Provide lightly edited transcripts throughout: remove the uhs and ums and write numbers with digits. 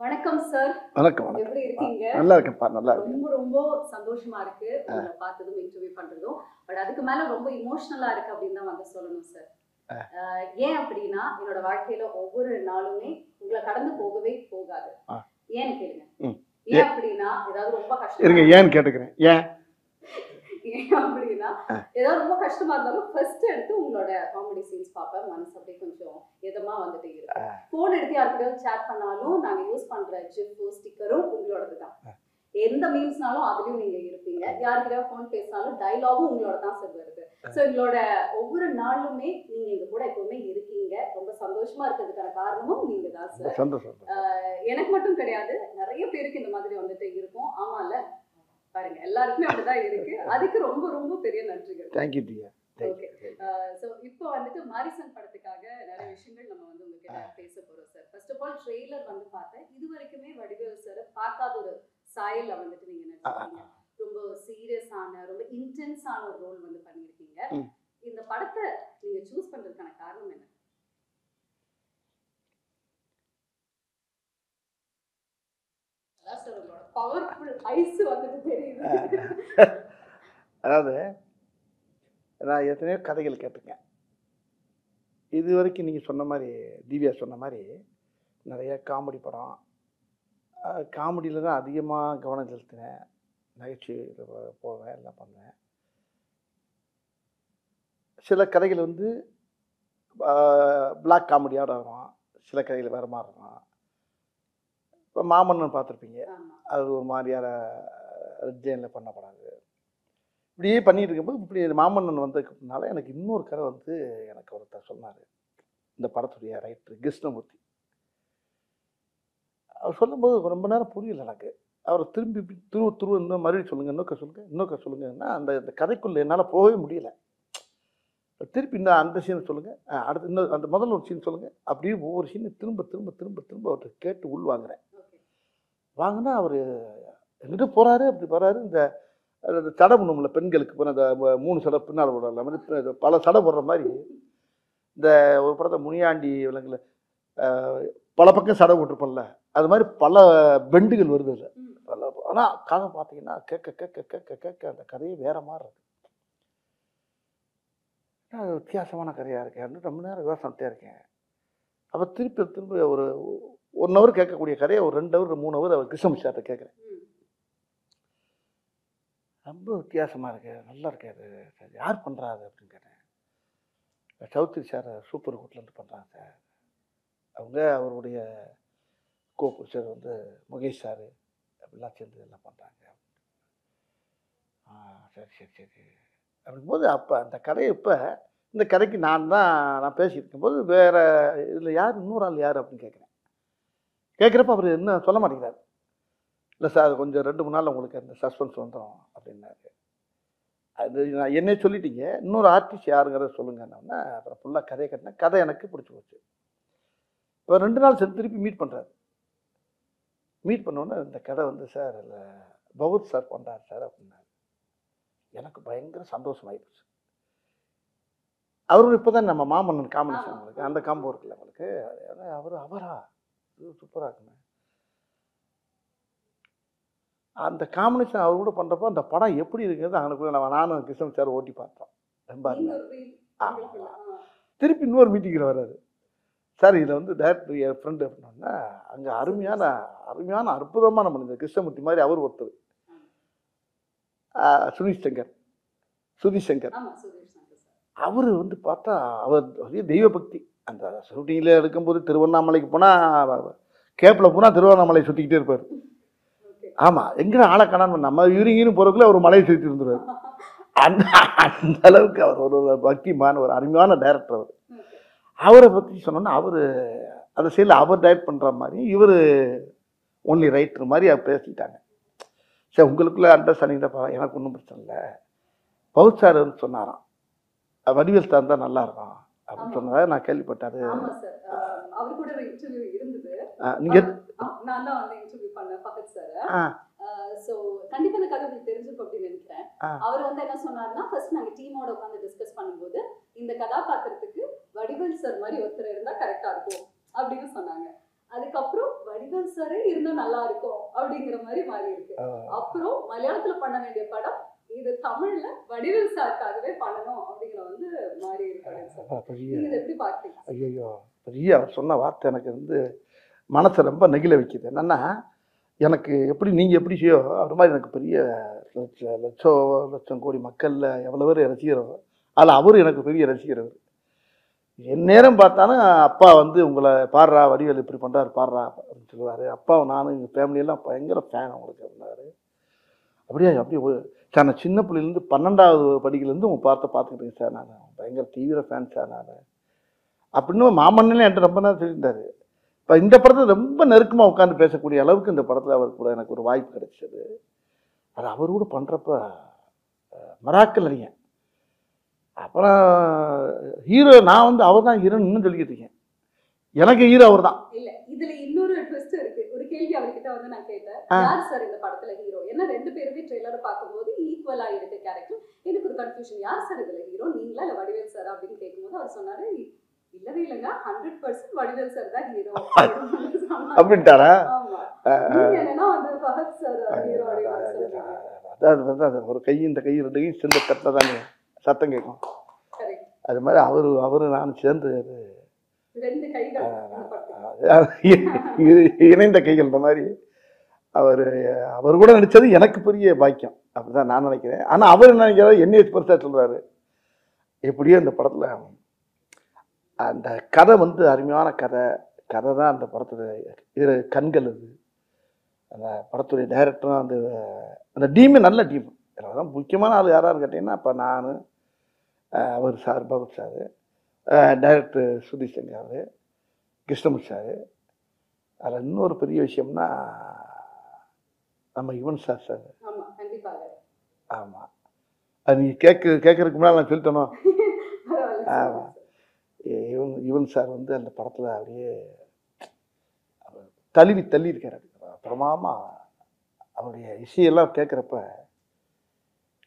வணக்கம் சார். வணக்கம் எப்படி வணக்கம் இருக்கீங்க? நல்லா இருக்கேன்ப்பா நல்லா இருக்கேன். ரொம்ப ரொம்ப சந்தோஷமா இருக்கு உங்களை பார்த்ததும் இன்டர்வியூ பண்றதும். பட் அதுக்கு மேல ரொம்ப இமோஷனலா இருக்கு அப்படின்னு தான் வந்து சொல்லணும் சார். ஏன் அப்படின்னா என்னோட வாழ்க்கையில ஒவ்வொரு நாளுமே உங்களை கடந்து போகவே போகாது. ஏன்னு கேளுங்க. ஏன் அப்படின்னா ஏதாவது ரொம்ப இருங்க கஷ்டம் ஏன்னு கேட்டுக்கிறேன். ஏன் அப்படின்னா ஏதாவது ரொம்ப கஷ்டமா இருந்தாலும் ஃபர்ஸ்ட் எடுத்து உங்களோட காமெடி சீன்ஸ் பார்ப்பேன். மனசு அப்படியே கொஞ்சம் இதமா வந்துட்டு இருக்கு. போன் எடுத்து யாருக்கிட்டையும் சேட் பண்ணாலும் நாங்க யூஸ் பண்ற ஜிப் ஸ்டிக்கரும் உங்களோடது தான். எந்த மீம்ஸ்னாலும் அதுலயும் நீங்க இருப்பீங்க. யாருக்கிட்டையும் போன் பேசினாலும் டயலாகும் உங்களோட தான் சார் வருது. ஸோ எங்களோட ஒவ்வொரு நாளுமே நீங்க எங்க கூட எப்பவுமே இருக்கீங்க. ரொம்ப சந்தோஷமா இருக்கிறதுக்கான காரணமும் நீங்க தான் சார். சந்தோஷம். எனக்கு மட்டும் கிடையாது, நிறைய பேருக்கு இந்த மாதிரி வந்துட்டு இருக்கும். ஆமால பாருங்க, எல்லாருக்குமே அப்படிதான் இருக்கு. அதுக்கு ரொம்ப ரொம்ப பெரிய நன்றிகள். Thank you dear. ஓகே. சோ இப்போ வந்துட்டு மாரிசன் படத்துக்காக நிறைய விஷயங்கள் நம்ம வந்து உங்ககிட்ட பேச போறோம் sir. First of all trailer வந்து பார்த்தேன். இது வரைக்குமே வடிவேல் சார் பார்க்காத ஒரு சாயல்ல வந்துட்டு நீங்க நடிச்சிருக்கீங்க. ரொம்ப சீரியஸான ரொம்ப இன்டென்ஸான ஒரு ரோல் வந்து பண்ணியிருக்கீங்க. இந்த படத்தை நீங்க சூஸ் பண்றதுக்கான காரணம் என்ன? அதான் சார் உங்களோட பவர்ஃபுல் ஐஸ் வந்துட்டு தெரியுது. அதாவது நான் எத்தனையோ கதைகள் கேட்டிருக்கேன். இது வரைக்கும் நீங்கள் சொன்ன மாதிரி திவ்யா சொன்ன மாதிரி நிறைய காமெடி படம், காமெடியில் தான் அதிகமாக கவனம் செலுத்தினேன். நகைச்சுவை போவேன், எல்லாம் பண்ணுவேன். சில கதைகள் வந்து பிளாக் காமெடியோட வரும், சில கதைகள் வேறு மாதிரி இருக்கும். இப்போ மாமன்னன் பார்த்துருப்பீங்க, அது ஒரு மாதிரியான ஜெயினில் பண்ணப்படாது. இப்படியே பண்ணிட்டு இருக்கும்போது இப்படி மாமன்னன் வந்ததுக்குனால எனக்கு இன்னொரு கதை வந்து எனக்கு ஒருத்தர் சொன்னார். இந்த படத்துடைய ரைட்டர் கிருஷ்ணமூர்த்தி. அவர் சொல்லும்போது ரொம்ப நேரம் புரியல எனக்கு. அவரை திரும்பி துருவ இன்னும் மறுபடியும் சொல்லுங்கள், இன்னொக்க சொல்லுங்கன்னா அந்த கதைக்குள்ளே என்னால் போகவே முடியல. திருப்பி இன்னும் அந்த சீனை சொல்லுங்கள், அடுத்து இன்னும் அந்த முதல்ல ஒரு சீன் சொல்லுங்கள், அப்படியே ஒவ்வொரு சீனை திரும்ப திரும்ப திரும்ப திரும்ப அவர்கிட்ட கேட்டு உள்வாங்குறேன். வாங்கினா அவர் எங்கிட்ட போகிறாரு, அப்படி போகிறாரு. இந்த சடை பண்ணும்ல பெண்களுக்கு போன அந்த 3 சடை பின்னால் போடுற மாதிரி பல சடை போடுற மாதிரி இந்த ஒரு படத்தை முனியாண்டி விலங்குல பல பக்கம் சடை போட்டிருப்போம்ல, அது மாதிரி பல பெண்டுகள் வருது இல்லை. ஆனால் கதை பார்த்தீங்கன்னா கேட்க கேட்க கேட்க கேட்க அந்த கதையே வேற மாதிரி இருக்கு. அது வித்தியாசமான கதையாக இருக்கேன். ரொம்ப நேரம் யோசனைட்டே இருக்கேன். அப்போ திரும்ப ஒரு 1 ஹவர் கேட்கக்கூடிய கதையை ஒரு 2 ஹவர் 3 ஹவர் அவர் கிருஷ்ணமூர்த்தி சார்ட்ட கேட்குறேன். ரொம்ப வித்தியாசமாக இருக்கு, நல்லா இருக்காது சார், யார் பண்ணுறாரு அப்படின்னு கேட்டேன். சௌத்ரி சார் சூப்பர் குட்லேருந்து பண்ணுறாங்க சார். அவருடைய கோபுஷர் வந்து முகேஷ் சார் அப்படிலாம் சேர்ந்து எல்லாம் பண்ணுறாங்க. சரி அப்படிங்கும்போது அப்போ அந்த கதையை இப்போ இந்த கதைக்கு நான் பேசிட்டு இருக்கும்போது வேறு இதில் யார் இன்னொரு ஆள் யார் அப்படின்னு கேட்குறப்ப அவர் இன்னும் சொல்ல மாட்டேங்கிறார். இல்லை சார் கொஞ்சம் 2-3 நாள் உங்களுக்கு அந்த சஸ்பென்ஸ் வந்துடும் அப்படின்னாரு. அது நான் என்னே சொல்லிட்டீங்க, இன்னொரு ஆர்டிஸ்ட் யாருங்கிறத சொல்லுங்கன்னா அப்புறம் ஃபுல்லாக கதையை கட்டினேன். கதை எனக்கு பிடிச்சி போச்சு. இப்போ 2 நாள் சரி திருப்பி மீட் பண்ணுறாரு. மீட் பண்ணோன்னே இந்த கதை வந்து சார் இல்லை பவுத் சார் பண்ணுறாரு சார் அப்படின்னாரு. எனக்கு பயங்கர சந்தோஷமாயிடுச்சு. அவரும் இப்போ தான் நம்ம மாமன்னன் காம்பினேஷன் உங்களுக்கு அந்த காம்போ இருக்குல்ல உங்களுக்கு, அவரா சூப்பராக இருக்குங்க. அந்த காம்பினேஷன் அவர் கூட பண்ணுறப்போ அந்த படம் எப்படி இருக்கிறது அங்கே நானும் கிருஷ்ணன் சார் ஓட்டி பார்த்தோம். ரொம்ப திருப்பி இன்னொரு மீட்டிங்கில் வர்றாரு. சார் இதில் வந்து டேரக்டர் என் ஃப்ரெண்டு அப்படின்னா அங்கே அருமையான அற்புதமான மனிதர் கிருஷ்ணமூர்த்தி மாதிரி அவர் ஒருத்தர். சுதீஷ் சங்கர் அவர் வந்து பார்த்தா அவர் தெய்வ பக்தி. அந்த ஷூட்டிங்கில் எடுக்கும்போது திருவண்ணாமலைக்கு போனால் கேப்பில் போனால் திருவண்ணாமலை சுற்றிக்கிட்டே இருப்பார். ஆமாம், எங்கே ஆளை காணாமல் நம்ம யூரிங்கின்னு போகிறதுக்குள்ள அவர் மலையை சுற்றி இருந்துருவார். அந்த அளவுக்கு அவர் ஒரு பக்திமான ஒரு அருமையான டைரக்டர். அவரை பற்றி சொன்னோன்னா அவர் அந்த சைடில் அவர் டைரக்ட் பண்ணுற மாதிரி இவர் ஒன்லி ரைட்டர் மாதிரி அவர் பேசிட்டாங்க. சரி உங்களுக்குள்ளே அண்டர்ஸ்டாண்டிங் தான், எனக்கு ஒன்றும் பிரச்சனை இல்லை. பவுத் சார் வந்து சொன்னாராம் வடிவேல் சார் தான் நல்லா இருக்கும் அப்படின்னு சொன்னதாக நான் கேள்விப்பட்டாரு. நீங்கள் சோ கண்டிப்பா இந்த கதை உங்களுக்கு தெரிஞ்சிருக்கும் அப்படின்னு நினைக்கிறேன். அவர் வந்து என்ன சொன்னாருன்னா ஃபர்ஸ்ட் நாங்க டீமோட உட்கார்ந்து டிஸ்கஸ் பண்ணும்போது இந்த கதாபாத்திரத்துக்கு வடிவேல் சார் மாதிரி ஒருத்தர் இருந்தா கரெக்டா இருக்கும் அப்படின்னு சொன்னாங்க. அதுக்கப்புறம் வடிவேல் சாரே இருந்தா நல்லா இருக்கும் அப்படிங்கிற மாதிரி மாறி இருக்கு. அப்புறம் மலையாளத்துல பண்ண வேண்டிய படம் இது தமிழ்ல வடிவேல் சாருக்காகவே பண்ணணும் அப்படிங்கிற வந்து மாறி இருக்கு. நீங்க இதை எப்படி பாக்குறீங்க? ஐயோ, பெரிய அவர் சொன்ன வார்த்தை எனக்கு வந்து மனசை ரொம்ப நெகிழ வைக்குது. என்னன்னா, எனக்கு எப்படி நீங்கள் எப்படி செய்யோ அது மாதிரி எனக்கு பெரிய லட்சம் கோடி மக்களில் எவ்வளோ பேர் ரசிகரோ அதில் அவர் எனக்கு பெரிய ரசிகர். அவர் என் நேரம் பார்த்தாலும் அப்பா வந்து உங்களை பாடுறா வடிவேல் இப்படி பண்ணுறாரு பாடுறா அப்படின்னு சொல்லுவார். அப்பாவை நானும் எங்கள் ஃபேமிலியெல்லாம் பயங்கர ஃபேன் அவங்களுக்கு இருந்தார். அப்படியே சார் நான் சின்ன பிள்ளைலேருந்து 12வது படிக்கிலேருந்து உங்கள் பார்த்துக்கிட்டேங்க சார், நான் பயங்கர தீவிர ஃபேன் சார் நான் அப்படின்னு மாமன்னே என்கிட்ட ரொம்ப நேரம் சொல்லியிருந்தார். இப்போ இந்த படத்தில் ரொம்ப நெருக்கமாக உட்காந்து பேசக்கூடிய அளவுக்கு இந்த படத்தில் அவர் கூட எனக்கு ஒரு வாய்ப்பு கிடைச்சது. அது அவர் கூட பண்ணுறப்ப மராக்கல் நிறைய. அப்புறம் ஹீரோ நான் வந்து அவர் தான் ஹீரோன்னு இன்னும் சொல்லிக்கிட்டு இருக்கேன். எனக்கு ஹீரோ அவர் தான். இல்லை, இதில் இன்னொரு ட்விஸ்ட் இருக்கு. ஒரு கேள்வி அவர்கிட்ட வந்து நான் கேட்டேன், யார் சார் இந்த படத்தில் ஹீரோ? ஏன்னா 2 பேருமே ட்ரெய்லரை பார்க்கும்போது ஈக்குவலாக இருக்கு கேரக்டர். எனக்கு ஒரு கன்ஃபியூஷன், யார் சார் இதில் ஹீரோ, நீங்களா இல்லை வடிவேல் சார் அப்படின்னு கேட்கும்போது அவர் சொன்னாரு, இல்லவே இல்லைங்க 100% வடிவேல் சார் தான் ஹீரோ அப்படின்ட்டாரா? என்னன்னா வந்து ஃபஹத் சார் ஹீரோ அப்படின்னு. அதான் ஒரு கை இந்த கை 2 கையும் சேர்ந்து கட்டில் தானே சத்தம் கேட்கும். அது மாதிரி அவரு நான் சேர்ந்து இணைந்த கைகள் இந்த மாதிரி அவர் கூட நடிச்சது எனக்கு பெரிய பாக்கியம் அப்படிதான் நான் நினைக்கிறேன். ஆனா அவர் என்ன நினைக்கிறாரு, என்னைய பெருசா சொல்றாரு. எப்படியோ இந்த படத்துல அந்த கதை வந்து அருமையான கதை தான் அந்த படத்துல கண்கள். அது அந்த படத்துடைய டைரக்டரும் அந்த டீமே நல்ல டீம். அதான் முக்கியமான ஆள் யாரான்னு கேட்டீங்கன்னா இப்போ நான், அவர் sir Bhagat sir, director Sudheesh Shankar, Krishnamurthy sir. அதில் இன்னொரு பெரிய விஷயம்னா நம்ம யுவன் சார். ஆமாம், அது நீங்கள் கேட்கறதுக்கு முன்னாடி நான் சொல்லிட்டேனோ. ஆமாம், யுவன் சார் வந்து அந்த படத்தில் அப்படியே தள்ளி இருக்கார். பிரமாமா அவருடைய இசையெல்லாம் கேட்குறப்ப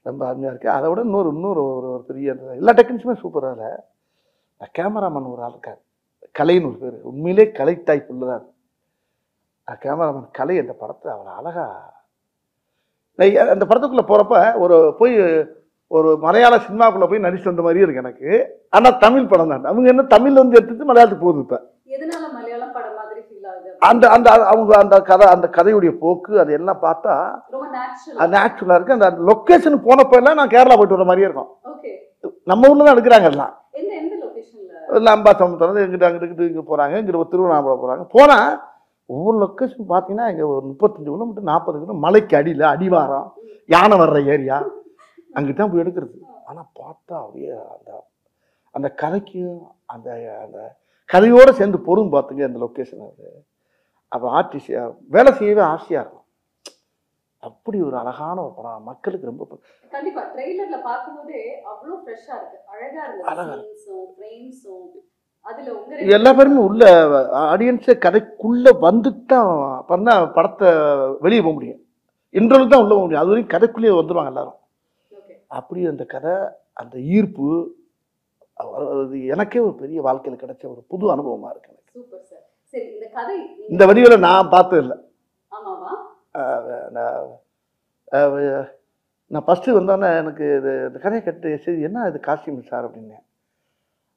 ரொம்ப அருமையாக இருக்குது. அதை விட இன்னொரு ஒரு பெரிய எல்லா டெக்னிக்ஸுமே சூப்பராக இல்லை. கேமராமேன் ஒரு ஆள் இருக்கார், கலைன்னு ஒரு பேர். உண்மையிலே கலை டைப் உள்ளதான் கேமராமேன் கலை. அந்த படத்தை அவர் அழகா அந்த படத்துக்குள்ளே போகிறப்ப ஒரு மலையாள சினிமாக்குள்ளே போய் நடிச்சு வந்த மாதிரியே இருக்கு எனக்கு. ஆனால் தமிழ் படம் தான். அவங்க என்ன தமிழ் வந்து எடுத்துட்டு மலையாளத்துக்கு போகுது. இப்போ அந்த கதையுடைய போக்கு அது எல்லாம் பார்த்தா நேச்சுரலா இருக்கு. அந்த லொக்கேஷன் போனப்ப எல்லாம் நான் கேரளா போயிட்டு வர மாதிரியே இருக்கும். நம்ம ஊர்ல தான் எடுக்கிறாங்க எல்லாம். அம்பாசமுத்திரம் அங்கிட்டு இங்கே போறாங்க, இங்கே திருவண்ணாமலை போறாங்க. போனா ஒவ்வொரு லொக்கேஷன் பார்த்தீங்கன்னா இங்கே ஒரு 35 கிலோமீட்டர் 40 கிலோமீட்டர் மலைக்கு அடியில் அடிவாரம் யானை வர்ற ஏரியா அங்கிட்டு தான் போய் எடுக்கிறது. ஆனால் பார்த்தா அப்படியே அந்த கதைக்கும் அந்த கதையோடு சேர்ந்து பொருள் பார்த்துங்க அந்த லொக்கேஷன். அது அப்போ ஆர்டிஸ்ட் வேலை செய்யவே ஆசையாக இருக்கும். அப்படி ஒரு அழகான ஒரு படம், மக்களுக்கு ரொம்ப கண்டிப்பா ட்ரெய்லர்ல பாக்கும்போதே அவ்வளவு ஃப்ரெஷ்ஷா இருக்கு, அழகா இருக்கு. ஃப்ரேம்ஸும் அதுல உங்க எல்லா பேருமே உள்ள ஆடியன்ஸே கதைக்குள்ள வந்துட்டு தான் பண்ணா படத்தை வெளியே போக முடியும். இன்டர்வல் தான் உள்ள போக முடியும். அது வரைக்கும் கதைக்குள்ளேயே வந்துடுவாங்க எல்லாரும். அப்படி அந்த கதை அந்த ஈர்ப்பு எனக்கே ஒரு பெரிய வாழ்க்கையில் கிடைச்ச ஒரு புது அனுபவமா இருக்கு எனக்கு. Super sir. சரி, இந்த கதை இந்த வடிவேல நான் பார்த்தது இல்லை. ஆமாவா? நான் ஃபஸ்ட்டு வந்தோன்னே எனக்கு இந்த கதையை கேட்டு சரி என்ன இது காஸ்டியூம் சார் அப்படின்னு.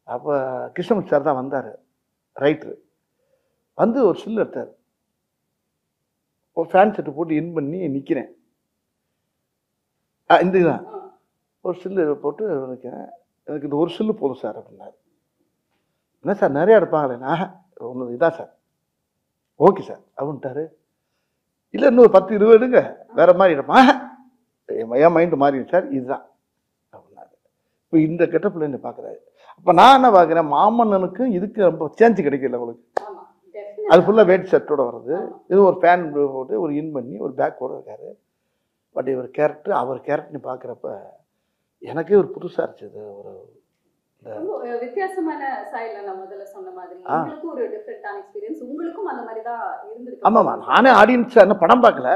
அப்போ கிருஷ்ணமூர்த்தி சார் தான் வந்தார், ரைட்ரு. வந்து ஒரு சில்லு எடுத்தார். ஒரு ஃபேன் செட்டு போட்டு இன் பண்ணி நிற்கிறேன். இந்த இதுதான் ஒரு சில்லு போட்டு நிற்கிறேன். எனக்கு இந்த ஒரு சில்லு போதும் சார் அப்படின்னாரு. என்ன சார் நிறையா எடுப்பாங்களேண்ணா? ஒன்று இதான் சார். ஓகே சார் அப்படின்ட்டாரு. இல்லை இன்னொரு 10-20 எடுங்க, வேற மாதிரி எடுப்பா. என் மைண்டு மாறிடும் சார், இதுதான் அப்படின்னாரு. இப்போ இந்த கெட்டப்பில் என்ன பார்க்குறாரு. அப்போ நான் என்ன பார்க்குறேன், மாமன்னனுக்கும் இதுக்கு ரொம்ப சேஞ்சு கிடைக்கல உங்களுக்கு. அது ஃபுல்லாக வேட் ஷர்ட்டோட வருது. இது ஒரு ஃபேன் போட்டு ஒரு இன் பண்ணி ஒரு பேக்கோடு இருக்காரு. பட் இவர் கேரக்டர் அவர் கேரக்டர்னு பார்க்குறப்ப எனக்கே ஒரு புதுசாக இருந்துச்சு. ஒரு வித்தியாசமான ஸ்டைல்ல நான் முதல்ல சொன்ன மாதிரி உங்களுக்கு ஒரு டிஃபரண்டான எக்ஸ்பீரியன்ஸ், உங்களுக்கும் அந்த மாதிரி தான் இருந்திருக்கு. ஆமாம்மா, நானே ஆடியன்ஸ் என்ன படம் பார்க்கல,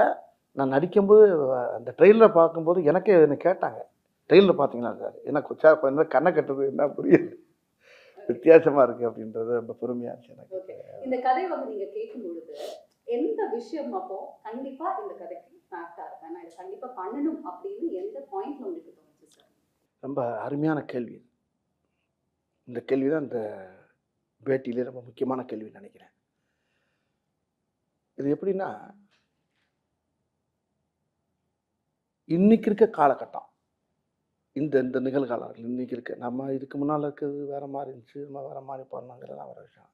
நான் நடிக்கும்போது அந்த ட்ரெயிலர் பார்க்கும்போது எனக்கே என்ன கேட்டாங்க, ட்ரெயிலர் பார்த்தீங்களா சார், எனக்கு சார் கண்ணை கட்டுறது என்ன புரியல, வித்தியாசமாக இருக்குது அப்படின்றது ரொம்ப பெருமையாக இருந்துச்சு எனக்கு. ஓகே, இந்த கதை வந்து நீங்க கேட்கும் பொழுது எந்த விஷயம் அப்போ கண்டிப்பா இந்த கதைக்கு ஃபேக்டா இருக்கேன், நான் இதை கண்டிப்பா பண்ணணும் அப்படின்னு எந்த பாயிண்ட்ல உங்களுக்கு தோணுச்சு சார்? ரொம்ப அருமையான கேள்வி. இந்த கேள்வி தான் இந்த பேட்டியிலே ரொம்ப முக்கியமான கேள்வின்னு நினைக்கிறேன். இது எப்படின்னா, இன்னைக்கு இருக்க காலகட்டம், இந்த இந்த நிகழ்காலங்கள் இன்னைக்கு இருக்க, நம்ம இதுக்கு முன்னால் இருக்கிறது வேற மாதிரி இருந்துச்சு, நம்ம வேற மாதிரி பண்ணாங்கிறதெல்லாம் ஒரு விஷயம்.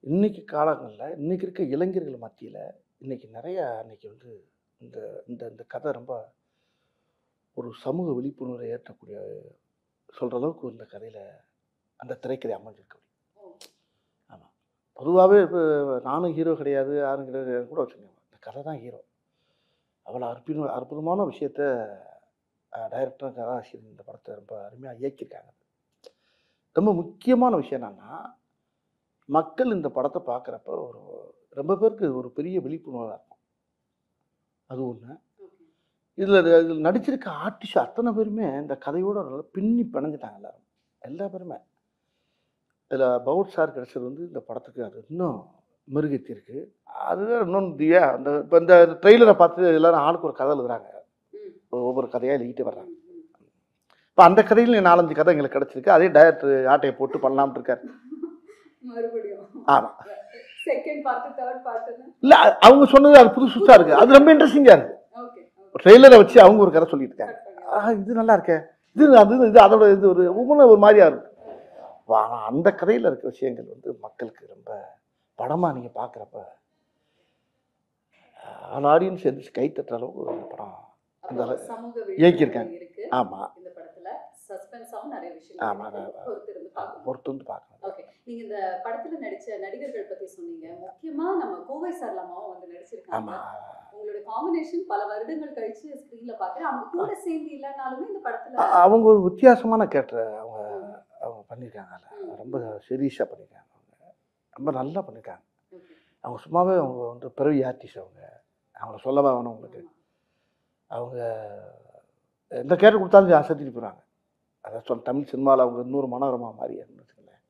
இன்னைக்கு காலங்களில் இன்னைக்கு இருக்க இளைஞர்கள் மத்தியில் இன்னைக்கு நிறைய இன்னைக்கு வந்து இந்த இந்த இந்த கதை ரொம்ப ஒரு சமூக விழிப்புணர்வை ஏற்றக்கூடிய சொல்கிற அளவுக்கு இந்த கதையில் அந்த திரைக்கதை அமைஞ்சிருக்கு. ஆமாம், பொதுவாகவே இப்போ நானும் ஹீரோ கிடையாது, யாரும் கிடையாது கூட வச்சுக்கோங்க, இந்த கதை தான் ஹீரோ. அவ்வளோ அற்புதமான விஷயத்த டைரக்டரும் கதாசிரியர் இந்த படத்தை ரொம்ப அருமையாக இயக்கியிருக்காங்க. ரொம்ப முக்கியமான விஷயம் என்னென்னா, மக்கள் இந்த படத்தை பார்க்குறப்ப ஒரு ரொம்ப பேருக்கு ஒரு பெரிய விழிப்புணர்வாக இருக்கும். அது ஒன்று. இதில் நடிச்சிருக்க ஆர்டிஸ்ட் அத்தனை பேருமே இந்த கதையோட பின்னி பிணைஞ்சிட்டாங்க. எல்லா பேருமே. இதில் பவுட் சார் கிடைச்சது வந்து இந்த படத்துக்கு அது இன்னும் மெருகேற்றிருக்கு. அதுதான் இன்னொன்று அந்த இப்போ இந்த ட்ரெய்லரை பார்த்து எல்லாரும் ஆளுக்கு ஒரு கதை எழுதுறாங்க, ஒவ்வொரு கதையாக எழுதிட்டு வர்றாங்க. இப்போ அந்த கதையில் 4-5 கதை எங்களுக்கு கிடச்சிருக்கு. அதே டைரக்டர் ஆட்டையை போட்டு பண்ணலாம்னு இருக்காரு. ஆமாம், செகண்ட் பார்ட், தேர்ட் பார்ட் இல்லை அவங்க சொன்னது அது புதுசாக இருக்குது, அது ரொம்ப இன்ட்ரெஸ்டிங்காக இருக்குது. ட்ரெய்லரை வச்சு அவங்க ஒரு கதை சொல்லிட்டு இருக்காங்க, இது நல்லா இருக்கே, இது அது இது அதோட இது ஒரு ஒவ்வொன்றும் ஒரு மாதிரியா இருக்கு. ஆனால் அந்த கதையில் இருக்க விஷயங்கள் வந்து மக்களுக்கு ரொம்ப படமாக நீங்கள் பார்க்குறப்ப அந்த ஆடியன்ஸ் எதிர்த்து கை தட்டுற அளவுக்கு ஒரு படம் அந்த இயக்கியிருக்காங்க. ஆமாம், ஆமாம், பொறுத்து வந்து பார்க்கணும். ஓகே, நீங்க இந்த படத்துல நடிச்ச நடிகர்கள் பத்தி சொன்னீங்க. முக்கியமா நம்ம கோவை சரளாமாவும் வந்து நடிச்சிருக்காங்க. உங்களோட காம்பினேஷன் பல வருடங்கள் கழிச்சு ஸ்கிரீன்ல பார்க்குறேன். அவங்க கூட சேர்ந்து இல்லைனாலுமே இந்த படத்துல அவங்க ஒரு வித்தியாசமான கேரக்டர் அவங்க பண்ணியிருக்காங்க. ரொம்ப சீரியஸாக பண்ணியிருக்காங்க. ரொம்ப நல்லா பண்ணியிருக்காங்க. அவங்க சும்மாவே அவங்க வந்து பிறவி ஆர்டிஸ்ட். அவங்கள சொல்லவா வேணும் உங்களுக்கு. அவங்க எந்த கேரக்டர் கொடுத்தாலும் அசத்திட்டு போகிறாங்க. அதை தமிழ் சினிமாவில் அவங்க இன்னொரு மனோரமா மாதிரி இருந்துச்சுங்களேன்.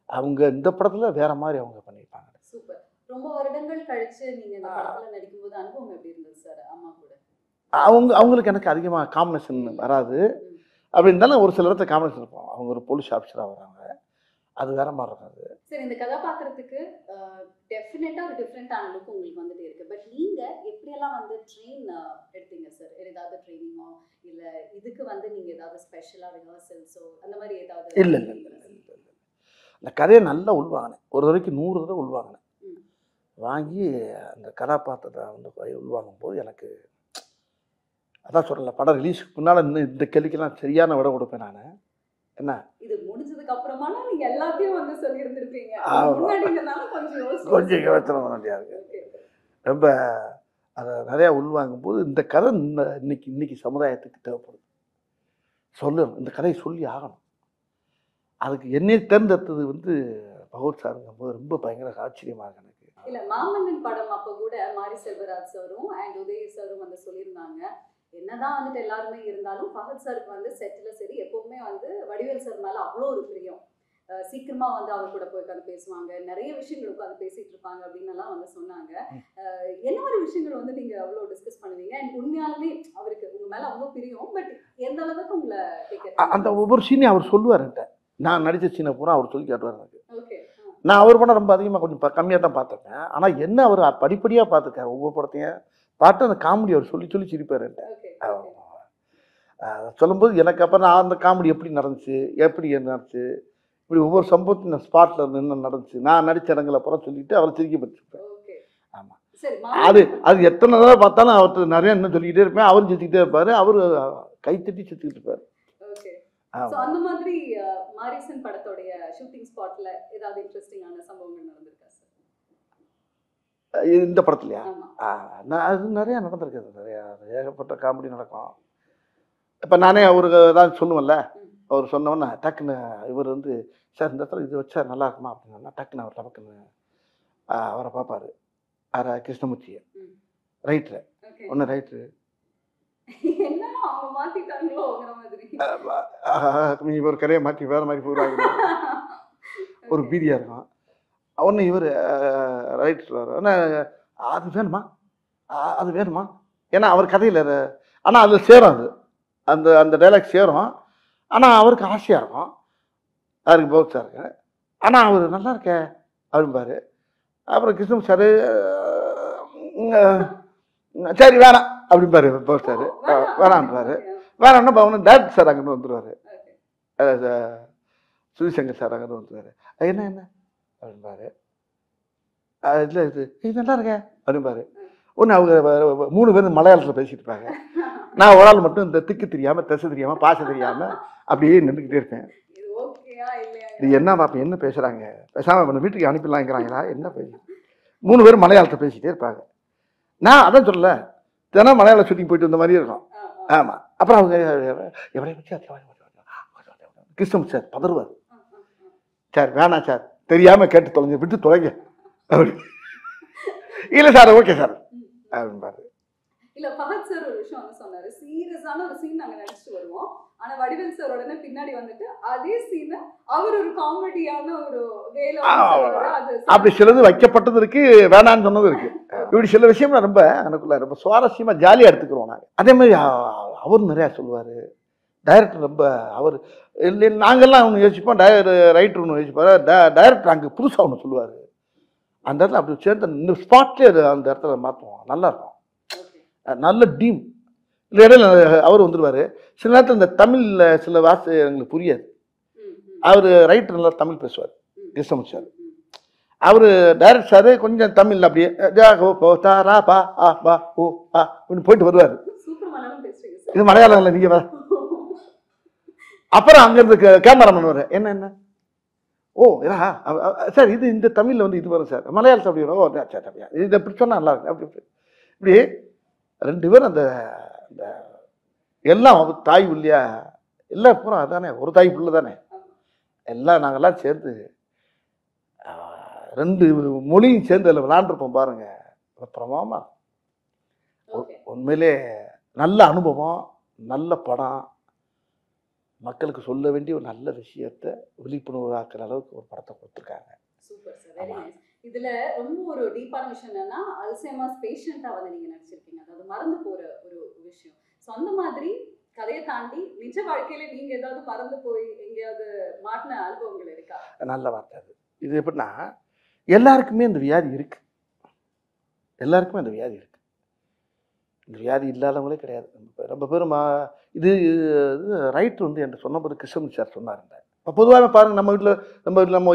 அவங்க இந்த படத்தில் வேற மாதிரி அவங்க பண்ணியிருப்பாங்க. சூப்பர். ரொம்ப வருடங்கள் கழிச்சு நீங்க இந்த படத்துல நடிக்கும்போது அனுபவம் எப்படி இருந்தது சார் அம்மா கூட? அவங்களுக்கு எனக்கு அதிகமாக காம்பினேஷன் வராது. அப்படி இருந்தாலும் ஒரு சில இடத்துல காம்பினேஷன் இருக்கும். அவங்க ஒரு போலீஸ் ஆஃபீஸராக வராங்க, அது வேற மாதிரி இருக்காது. சரி, இந்த கதாபாத்திரத்துக்கு டெஃபினட்டா ஒரு டிஃப்ரெண்டான லுக் உங்களுக்கு வந்துட்டே இருக்கு. பட் நீங்க எப்படியெல்லாம் வந்து ட்ரெயின் எடுத்தீங்க சார்? ஏதாவது ட்ரைனிங்கோ இல்ல இதுக்கு வந்து நீங்க ஏதாவது ஸ்பெஷலா ரிஹர்சல்ஸோ அந்த மாதிரி ஏதாவது? இல்லை, அந்த கதையை நல்லா உள்வாங்கினேன். ஒரு தடவைக்கு 100 தடவை உள்வாங்கினேன். வாங்கி அந்த கதாபாத்திரத்தை வந்து உள்வாங்கும் போது எனக்கு அதான் சொல்லல, படம் ரிலீஸ்க்கு முன்னால் இந்த கேள்விக்கெல்லாம் சரியான விட கொடுப்பேன் நான். என்ன இது முடிஞ்சதுக்கு அப்புறமா நீங்க எல்லாத்தையும் வந்து சொல்லியிருந்திருப்பீங்க. கொஞ்சம் யோசனை வேண்டியா இருக்கு. ரொம்ப அதை நிறையா உள்வாங்கும் போது இந்த கதை இன்னைக்கு சமுதாயத்துக்கு தேவைப்படுது. சொல்லணும், இந்த கதையை சொல்லி ஆகணும். அதுக்கு என்னை தேர்ந்தெடுத்தது வந்து பகவத் சாருங்கும் போது ரொம்ப பயங்கர ஆச்சரியமாக எனக்கு. இல்ல, மாமன்னன் படம் அப்போ கூட மாரி செல்வராஜ் சாரும் அண்ட் உதய சாரும் வந்து சொல்லியிருந்தாங்க, என்னதான் வந்துட்டு எல்லாருமே இருந்தாலும் பகத் சாருக்கு வந்து செட்ல சரி எப்பவுமே வந்து வடிவேல் சார் மேல அவ்வளோ ஒரு பிரியம். சீக்கிரமா வந்து அவர் கூட போய் உட்காந்து பேசுவாங்க, நிறைய விஷயங்கள் உட்காந்து பேசிட்டு இருப்பாங்க அப்படின்னு எல்லாம் வந்து சொன்னாங்க. என்ன மாதிரி விஷயங்கள் வந்து நீங்க அவ்வளோ டிஸ்கஸ் பண்ணுவீங்க? அண்ட் உண்மையாலுமே அவருக்கு உங்க மேல அவ்வளோ பிரியம், பட் எந்த அளவுக்கு உங்களை அந்த ஒவ்வொரு சீனையும் அவர் சொல்லுவார். நான் நடித்த சீனை பூரா அவர் சொல்லி காட்டுவார் எனக்கு. நான் அவர் படம் ரொம்ப அதிகமாக கொஞ்சம் கம்மியாக தான் பார்த்துருக்கேன். ஆனால் என்ன அவர் படிப்படியாக பார்த்துருக்காரு. ஒவ்வொரு படத்தையும் பார்த்து அந்த காமெடி அவர் சொல்லி சொல்லி சிரிப்பார். சொல்லும்போது எனக்கு அப்புறம் நான் அந்த காமெடி எப்படி நடந்துச்சு, எப்படி நடந்துச்சு, இப்படி ஒவ்வொரு சம்பவத்தையும் நான் ஸ்பாட்டில் என்ன நடந்துச்சு, நான் நடித்த இடங்களை அப்புறம் சொல்லிட்டு அவரை சிரிக்க பற்றிருப்பேன். ஆமாம், அது எத்தனை தடவை பார்த்தாலும் அவர்கிட்ட நிறைய இன்னும் சொல்லிக்கிட்டே இருப்பேன். அவரும் சிரிச்சுக்கிட்டே இருப்பார், அவர் கைத்தட்டி சிரிச்சுக்கிட்டு இருப்பார். அந்த மாதிரி மாரிசன் படத்தோடைய ஷூட்டிங் ஸ்பாட்ல ஏதாவது இன்ட்ரெஸ்டிங்கான சம்பவங்கள் நடந்திருக்கா சார்? இந்த படத்துலையா? அது நிறையா நடந்திருக்குது. நிறையா ஏகப்பட்ட காமெடி நடக்கும். இப்போ நானே அவருக்கு ஏதாவது சொல்லுவேன்ல, அவர் சொன்னோன்னா டக்குன்னு இவர் வந்து சார் இந்த இடத்துல இது வச்சா நல்லா இருக்குமா அப்படின்னா டக்குன்னு அவர் டக்குன்னு அவரை பார்ப்பார். கிருஷ்ணமூர்த்தியை ரைட்ரு ஒன்று ரைட்ரு நீ ஒரு கரையை மாற்றி வேறு மாதிரி போகிறாங்க. ஒரு பீதியாக இருக்கும். ஒன்று இவர் ரைட் சொல்லுவார், ஆனால் அது வேணுமா, அது வேணுமா, ஏன்னா அவர் கதையில் ஆனால் அதில் சேரும், அது அந்த அந்த டைலாக் சேரும். ஆனால் அவருக்கு ஆசையாக இருக்கும், அவருக்கு பௌத்தா இருக்கு. ஆனால் அவர் நல்லா இருக்கே அப்படிம்பாரு. அப்புறம் கிருஷ்ணன் சார் சரி வேணாம் அப்படிம்பாரு. பௌத்தார் வேணான்றாரு. வேணாம்னா அவனு டேரக்டர் சார் அங்கேருந்து வந்துடுவார், சுதிசங்கர் சார் அங்கேருந்து வந்துடுவார். என்ன என்ன அப்படின்பாரு. இல்லை இது நல்லா இருக்கே அப்படின்பாரு. ஒன்று அவங்க 3 பேரும் மலையாளத்தில் பேசிட்டு இருப்பாங்க. நான் ஒரு ஆள் மட்டும் இந்த திக்கு தெரியாமல் திசை தெரியாமல் பாச தெரியாமல் அப்படியே நின்றுக்கிட்டே இருப்பேன். இது என்ன பார்ப்பேன், என்ன பேசுகிறாங்க, பேசாமல் வீட்டுக்கு அனுப்பிடலாங்கிறாங்களா, என்ன பேச. 3 பேரும் மலையாளத்தை பேசிகிட்டே இருப்பாங்க. நான் அதான் சொல்லல, தினம் மலையாள ஷூட்டிங் போயிட்டு வந்த மாதிரியே இருக்கும். ஆமாம். அப்புறம் அவங்க எவரையும் கிருஷ்ணன் சார் பதறுவார். சார் வேணாம் சார், தெரியாமல் கேட்டு தொலைங்க, விட்டு தொலைங்க அப்படி. இல்லை சார் ஓகே சார் அப்படின்பாரு. இல்ல ஃபஹத் சார் ஒரு விஷயம் வந்து சொன்னாரு, சீரியஸான ஒரு சீன் நாங்க நினைச்சிட்டு வருவோம், ஆனா வடிவேல் சார் உடனே பின்னாடி வந்துட்டு அதே சீனை அவர் ஒரு காமெடியான ஒரு வேலை அப்படி சிலது வைக்கப்பட்டது இருக்கு, வேணான்னு சொன்னது இருக்கு. இப்படி சில விஷயம் ரொம்ப எனக்குள்ள ரொம்ப சுவாரஸ்யமா ஜாலியா எடுத்துக்கிறோம் நாங்கள். அதே மாதிரி அவர் நிறையா சொல்லுவார். டைரக்டர் ரொம்ப அவர் இல்லை, நாங்கள்லாம் ஒன்று யோசிப்போம், ரைட்டர் ஒன்று யோசிப்பார், டைரக்டர் அங்கே புதுசாக ஒன்று சொல்லுவார். அந்த இடத்துல அப்படி சேர்ந்து இந்த ஸ்பாட்லேயே அது அந்த இடத்துல மாற்றுவோம், நல்லாயிருக்கும், நல்ல டீம். இல்லை இடையில அவர் வந்துடுவார். சில நேரத்தில் இந்த தமிழில் சில வார்த்தை எங்களுக்கு புரியாது. அவர் ரைட்டர் நல்லா தமிழ் பேசுவார், கிருஷ்ணமூர்த்தி சார். அவர் டைரக்டர் சார் கொஞ்சம் தமிழில் அப்படியே தாரா பா ஆ பா ஓ ஆ அப்படின்னு போயிட்டு வருவார். இது மலையாளம் இல்லை, நீங்கள் வர. அப்புறம் அங்கேருந்து கேமராமேன் வர, என்ன என்ன ஓ இதா சார், இது இந்த தமிழில் வந்து இது வரும் சார், மலையாளத்தை அப்படி வரும், ஓ சார் அப்படியா, இது இப்படி சொன்னால் நல்லா இருக்கு அப்படி இப்படி 2 பேரும் அந்த எல்லாம் தாய் உள்ளியா எல்லாம் பூரா அதானே, ஒரு தாய் புள்ள தானே எல்லாம். நாங்கள்லாம் சேர்ந்து 2 மொழியும் சேர்ந்து அதில் விளாண்டுருப்போம் பாருங்க, பிரமாமா. உண்மையிலே நல்ல அனுபவம், நல்ல படம், மக்களுக்கு சொல்ல வேண்டிய ஒரு நல்ல விஷயத்தை விழிப்புணர்வு ஆக்குற அளவுக்கு ஒரு படத்தை கொடுத்துருக்காங்க. Super sir, very nice. இதுல ரொம்ப ஒரு டீப்பான விஷயம் என்னன்னா, அல்சைமர்ஸ் பேஷண்டா வந்து நீங்க நடிச்சிருக்கீங்க, அதாவது மறந்து போற ஒரு விஷயம். ஸோ அந்த மாதிரி கதையை தாண்டி நிஜ வாழ்க்கையில நீங்க ஏதாவது மறந்து போய் எங்கேயாவது மாட்டின அனுபவங்கள் இருக்கா? நல்ல வார்த்தை அது. இது எப்படின்னா, எல்லாருக்குமே இந்த வியாதி இருக்கு, எல்லாருக்குமே அந்த வியாதி இருக்கு. இந்த வியாதி இல்லாதவங்களே கிடையாது. ரொம்ப பேரும் இது ரைட்டர் வந்து என்கிட்ட சொன்னபோது கிருஷ்ணன் சார் சொன்னாருங்க. இப்போ பொதுவாக பாருங்கள், நம்ம வீட்டில் நம்ம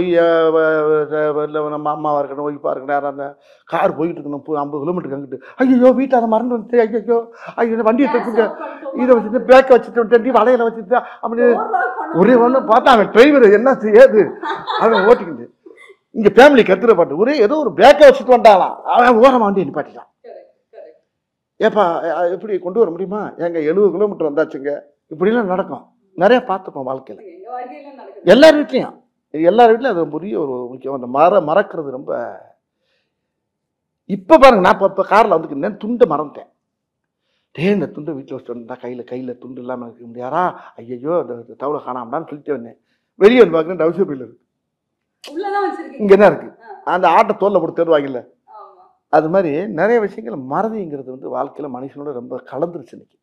இல்லை நம்ம அம்மாவாக இருக்கணும், ஒய்ஃபாக இருக்கணும், யாரும் அந்த கார் போயிட்டு இருக்கணும் 50 கிலோமீட்டருக்கு அங்கிட்டு, ஐயோ வீட்டில் அதை மறந்து வந்து, ஐயோ ஐயோ வண்டியை தச்சுங்க, இதை வச்சுட்டு பேக்கை வச்சுட்டு வளையலை வச்சுட்டு அப்படி ஒரே ஒன்று பார்த்தா அவன் டிரைவர் என்ன செய்யாது அவன் ஓட்டிக்கிட்டு இங்கே ஃபேமிலி கத்துற பாட்டு ஒரே ஏதோ ஒரு பேக்கை வச்சுட்டு வந்தாலாம், அவன் ஓரமாக வண்டியை நிப்பாட்டிட்டான். ஏப்பா எப்படி கொண்டு வர முடியுமா, எங்க 70 கிலோமீட்டர் வந்தாச்சுங்க. இப்படிலாம் நடக்கும், நிறைய பார்த்துப்போம் வாழ்க்கையில், எல்லார் வீட்லையும். எல்லார் வீட்லையும் அது பெரிய ஒரு முக்கியம். அந்த மறக்கிறது ரொம்ப. இப்போ பாருங்க, நான் இப்போ காரில் வந்துக்கிட்டேன், துண்டை மறந்துட்டேன். இந்த துண்டை வீட்டில் வச்சுட்டு வந்தா கையில் துண்டு இல்லாமல் இருக்க முடியாரா, ஐயோ அந்த தவளை காணாமடான்னு சொல்லிட்டு வந்தேன். வெளியே வந்து பார்க்குறேன், டவுசர் பையில் இருக்கு, இங்கே தான் இருக்கு. அந்த ஆட்டை தோலில் போட்டு தேடுவாங்கல்ல, அது மாதிரி நிறைய விஷயங்கள் மறதிங்கிறது வந்து வாழ்க்கையில் மனுஷனோட ரொம்ப கலந்துருச்சு இன்னைக்கு.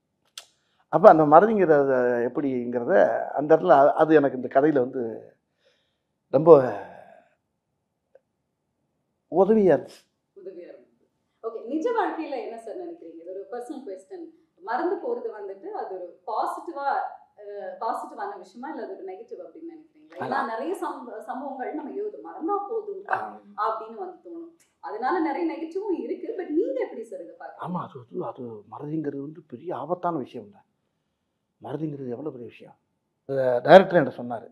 அப்போ அந்த மறதிங்கிறத எப்படிங்கிறத அந்த இடத்துல அது எனக்கு இந்த கதையில் வந்து ரொம்ப உதவியாக இருந்துச்சு. ஓகே, நிஜ வாழ்க்கையில் என்ன சார் நினைக்கிறீங்க? இது ஒரு பர்சனல் குவெஸ்டன். மறந்து போகிறது வந்துட்டு அது ஒரு பாசிட்டிவான விஷயமா இல்லை அது ஒரு நெகட்டிவ் அப்படின்னு நினைக்கிறீங்களா? ஏன்னா நிறைய சம்பவங்கள் நம்ம மறந்தா போதும் அப்படின்னு வந்து தோணும், அதனால நிறைய நெகட்டிவும் இருக்கு. பட் நீங்க எப்படி சார் இதை பார்க்க? ஆமாம், அது மறதிங்கிறது வந்து பெரிய ஆபத்தான விஷயம் தான். மறதிங்கிறது எவ்வளோ பெரிய விஷயம். டைரக்டர் என்கிட்ட சொன்னார்,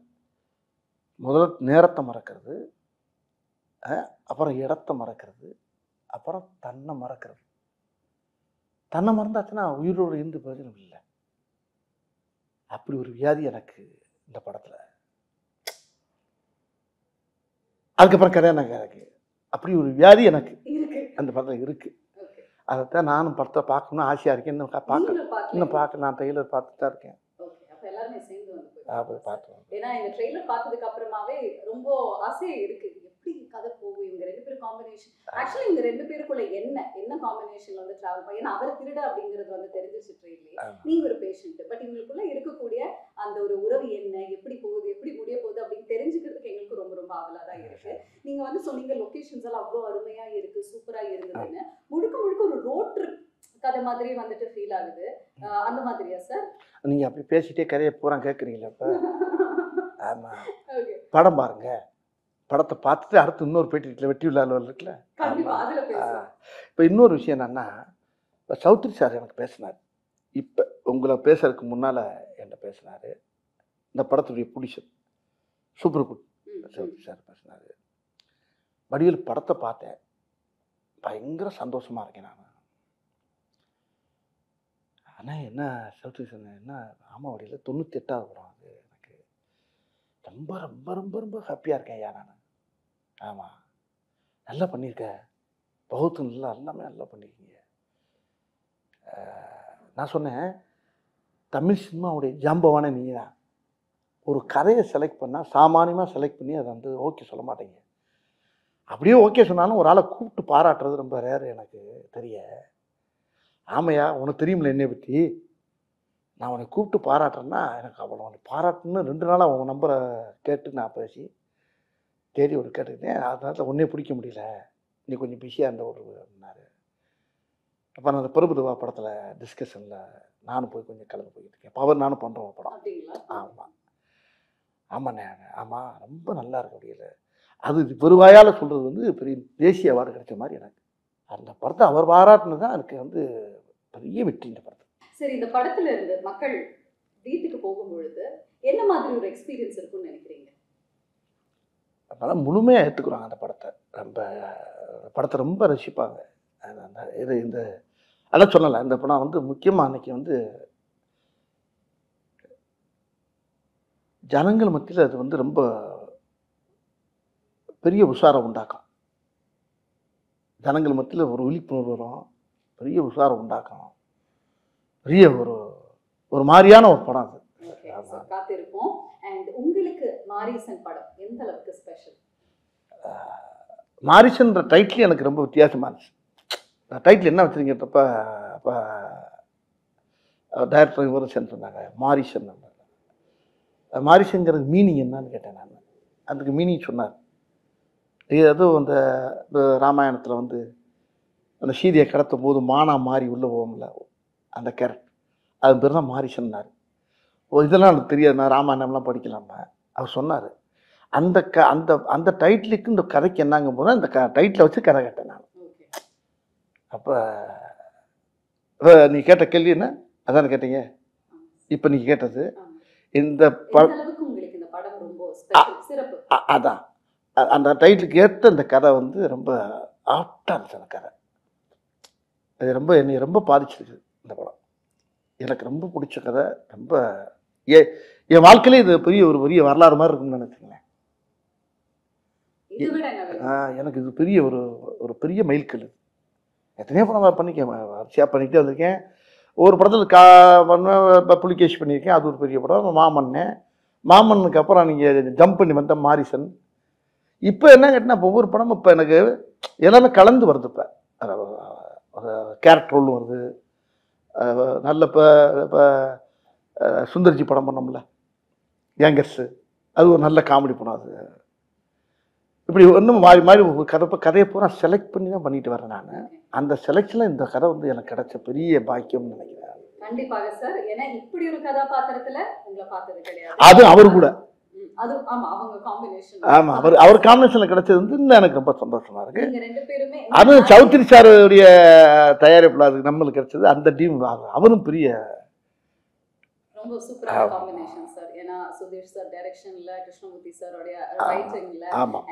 முதல்ல நேரத்தை மறக்கிறது, அப்புறம் இடத்த மறக்கிறது, அப்புறம் தன்னை மறக்கிறது. தன்னை மறந்தாச்சுன்னா உயிரோடு இருந்து பிரயோஜனம் இல்லை. அப்படி ஒரு வியாதி எனக்கு இந்த படத்தில். அதுக்கப்புறம் கல்யாணம் எனக்கு அப்படி ஒரு வியாதி எனக்கு அந்த படத்தில் இருக்கு. அதைத்தான் நானும் படத்தை பார்க்கணும்னு ஆசையாக இருக்கேன். இன்னும் பார்க்க நான் ட்ரெய்லர் பார்த்துட்டு தான் இருக்கேன். போய் பார்த்தோம். ஏன்னா இந்த ட்ரெய்லர் பார்த்ததுக்கு அப்புறமாவே ரொம்ப ஆசையா இருக்கு, எப்படி கதை போகும் இவங்க ரெண்டு பேரும் காம்பினேஷன். ஆக்சுவலி இவங்க ரெண்டு பேருக்குள்ள என்ன காம்பினேஷன்ல வந்து டிராவல் பண்ணி, ஏன்னா அவர் திருட அப்படிங்கிறது வந்து தெரிஞ்சிச்சு ட்ரெயிலே, நீங்க ஒரு பேஷண்ட், பட் இவங்களுக்குள்ள இருக்கக்கூடிய அந்த ஒரு உறவு என்ன, எப்படி போகுது, எப்படி முடிய போகுது அப்படின்னு தெரிஞ்சுக்கிறதுக்கு எங்களுக்கு ரொம்ப ரொம்ப ஆவலா தான் இருக்கு. நீங்க வந்து சொன்னீங்க லொகேஷன்ஸ் எல்லாம் அவ்வளோ அருமையா இருக்கு, சூப்பரா இருந்ததுன்னு. முழுக்க முழுக்க ஒரு ரோட் ட்ரிப் கதை மாதிரி வந்துட்டு ஃபீல் ஆகுது. அந்த மாதிரியா சார்? நீங்க அப்படி பேசிட்டே கதையை பூரா கேட்குறீங்களா இப்போ? ஆமா, படம் பாருங்க. படத்தை பார்த்துட்டு அடுத்து இன்னொரு பேட்டி இருக்குல்ல, வெற்றி விழா இருக்குல்ல, இப்போ இன்னொரு விஷயம் என்னன்னா, இப்போ சௌத்ரி சார் எனக்கு பேசினார். இப்போ உங்களை பேசுறதுக்கு முன்னால் என்கிட்ட பேசினார். இந்த படத்துடைய புடிஷர் சூப்பர் குட் சௌத்ரி சார் பேசினார். வடிவேல் படத்தை பார்த்தேன், பயங்கர சந்தோஷமாக இருக்கேன் நான். ஆனால் என்ன சௌத்ரி சார் என்ன, ஆமாம் வடிவேல் 98வது படம் அது, எனக்கு ரொம்ப ரொம்ப ரொம்ப ரொம்ப ஹாப்பியாக இருக்கேன் ஐயா நான். ஆமாம், நல்லா பண்ணியிருக்க, பகுத்து நல்லா எல்லாமே நல்லா பண்ணியிருக்கீங்க. நான் சொன்னேன், தமிழ் சினிமாவுடைய ஜாம்பவானே நீங்கள் தான். ஒரு கதையை செலக்ட் பண்ணால் சாமானியமாக செலக்ட் பண்ணி அதை வந்து ஓகே சொல்ல மாட்டேங்க. அப்படியே ஓகே சொன்னாலும் ஒரு ஆளை கூப்பிட்டு பாராட்டுறது ரொம்ப ரேர் எனக்கு தெரிய. ஆமையா, உனக்கு தெரியுமில்ல என்னை பற்றி, நான் உன்னை கூப்பிட்டு பாராட்டுறேன்னா எனக்கு அவ்வளோ உன்னை பாராட்டுன்னு 2 நாளாக உங்கள் நம்பரை கேட்டு நான் பேசி தேடி ஒரு கேட்டுக்கிட்டேன். அதனால ஒன்றே பிடிக்க முடியல, நீ கொஞ்சம் பிஸியாக இருந்த ஒரு அப்படின்னாரு. அப்போ நான் அந்த பிரபுதேவா படத்தில் டிஸ்கஷனில் நானும் போய் கொஞ்சம் கலந்து போய்கிட்டு இருக்கேன். பவர் நானும் பண்ணுறோம் ஒரு படம். ஆமாம் ஆமாண்ணே, ஆமாம் ரொம்ப நல்லா இருக்கு முடியல. அது பெருவாயால் சொல்கிறது வந்து பெரிய தேசிய அவார்டு கிடைச்ச மாதிரி எனக்கு. அந்த படத்தை அவர் பாராட்டுனது தான் எனக்கு வந்து பெரிய வெற்றி இந்த படத்தை. சரி, இந்த படத்துல இருந்து மக்கள் வீட்டுக்கு போகும்பொழுது என்ன மாதிரி ஒரு எக்ஸ்பீரியன்ஸ் இருக்கும்னு நினைக்கிறீங்க? அதனால் முழுமையாக ஏற்றுக்குறாங்க அந்த படத்தை. படத்தை ரொம்ப ரசிப்பாங்க. இது இந்த அதான் சொல்லலை, இந்த படம் வந்து முக்கியமாக அன்னைக்கு வந்து ஜனங்கள் மத்தியில் அது வந்து ரொம்ப பெரிய உஷாரம் உண்டாக்கும். ஜனங்கள் மத்தியில் ஒரு விழிப்புணர்வு வரும், பெரிய உஷாரம் உண்டாக்கும், பெரிய ஒரு மாதிரியான ஒரு படம் அது. காத்திருப்போம். அண்ட் உங்களுக்கு மாரிசன் படம் எந்த அளவுக்கு ஸ்பெஷல்? மாரிசன்ற டைட்டில் எனக்கு ரொம்ப வித்தியாசமாக இருந்துச்சு. டைட்டில் என்ன வச்சுருங்கப்ப, அப்போ டைரக்டர் இவரும் சேர்ந்துருந்தாங்க மாரிசன். மாரிசன்கிறது மீனிங் என்னன்னு கேட்டேன் நான். அதுக்கு மீனிங் சொன்னார். அதுவும் அந்த ராமாயணத்தில் வந்து அந்த சீதையை கடத்தும் போது மானா மாறி உள்ளே போகும்ல, அந்த கேரக்டர், அது பேர் தான் மாரிசன்னார். இதெல்லாம் எனக்கு தெரியாது, நான் ராமாயணம்லாம் படிக்கலாமா. அவர் சொன்னார் அந்த அந்த டைட்டிலுக்கு இந்த கதைக்கு என்னங்க போனால் இந்த டைட்டிலை வச்சு கதை கேட்டேன் நான். அப்போ நீ கேட்ட கேள்வி என்ன அதான் கேட்டீங்க. இப்போ நீங்கள் கேட்டது இந்த அதான் அந்த டைட்டிலுக்கு ஏற்ற இந்த கதை வந்து ரொம்ப ஆப்டாக இருந்துச்சு. அந்த கதை அது ரொம்ப என்னை ரொம்ப பாதிச்சிருக்கு. இந்த படம் எனக்கு ரொம்ப பிடிச்ச கதை. ரொம்ப என் வாழ்க்கையிலே இது பெரிய வரலாறு மாதிரி இருக்குன்னு நினைச்சுங்களேன். எனக்கு இது பெரிய ஒரு பெரிய மைல்கல். எத்தனையோ படம் வரிசையாக பண்ணிக்கிட்டே வந்திருக்கேன். ஒரு படத்தில் புலிகேஷ் பண்ணியிருக்கேன், அது ஒரு பெரிய படம். மாமன்னுக்கு அப்புறம் நீங்கள் ஜம்ப் பண்ணி வந்த மாரிசன். இப்போ என்ன கேட்டினா, ஒவ்வொரு படமும் இப்போ எனக்கு எல்லாமே கலந்து வருது. இப்போ கேரக்டர் ரோல் வருது. நல்ல இப்போ சுந்தர்ஜி படம் பண்ணோம்ல, யங்கர்ஸு, அது ஒரு நல்ல காமெடி படம். அது இப்படி ஒன்றும் மாறி ஒரு கதையை பூரா செலக்ட் பண்ணி தான் பண்ணிட்டு வரேன் நான். அந்த செலக்ஷனில் இந்த கதை வந்து எனக்கு கிடைச்ச பெரிய பாக்கியம்னு நினைக்கிறேன். கண்டிப்பாக சார். ஏன்னா இப்படி ஒரு கதாபாத்திரத்துல உங்களை பார்த்தது கிடையாது. அது அவர் கூட அவர் காம்பினேஷன்ல கிடைச்சது வந்து இன்னும் எனக்கு ரொம்ப சந்தோஷமா இருக்கு. அது சௌத்ரி சாருடைய தயாரிப்புல அது நம்மளுக்கு கிடைச்சது. அந்த டீம் அவரும் பெரிய ரொம்ப சூப்பரான காம்பினேஷன் சார். ஏன்னா சுதீஷ் சார் டைரக்ஷன்ல, கிருஷ்ணமூர்த்தி சாரோடைய ரைட்டிங்ல,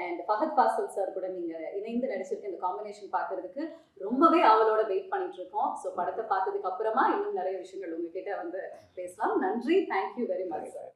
அண்ட் ஃபஹத் ஃபாசில் சார் கூட நீங்க இணைந்து நடிச்சிருக்க இந்த காம்பினேஷன் பார்க்கிறதுக்கு ரொம்பவே அவளோட வெயிட் பண்ணிட்டு இருக்கோம். ஸோ படத்தை பார்த்ததுக்கு அப்புறமா இன்னும் நிறைய விஷயங்கள் உங்ககிட்ட வந்து பேசலாம். நன்றி, தேங்க்யூ வெரி மச் சார்.